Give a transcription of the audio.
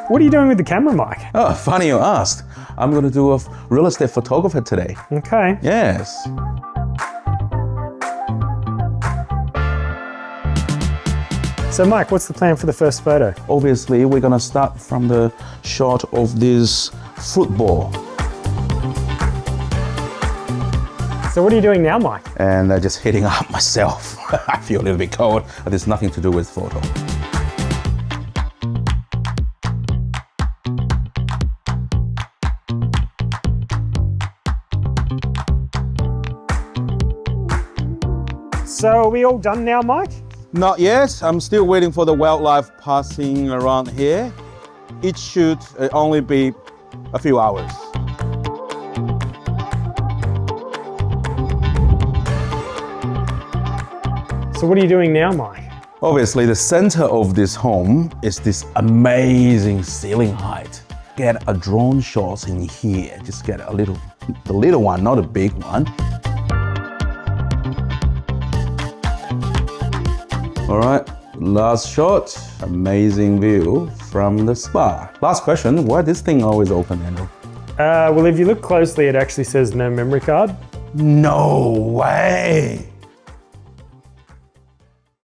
What are you doing with the camera, Mike? Oh, funny you asked. I'm going to do a real estate photographer today. Okay. Yes. So Mike, what's the plan for the first photo? Obviously, we're going to start from the shot of this football. So what are you doing now, Mike? And just heating up myself. I feel a little bit cold, but it's nothing to do with photo. So are we all done now, Mike? Not yet. I'm still waiting for the wildlife passing around here. It should only be a few hours. So what are you doing now, Mike? Obviously, the center of this home is this amazing ceiling height. Get a drone shot in here. Just get the little one, not a big one. All right, last shot. Amazing view from the spa. Last question, why this thing always open, Andrew? Well, if you look closely, it actually says no memory card. No way.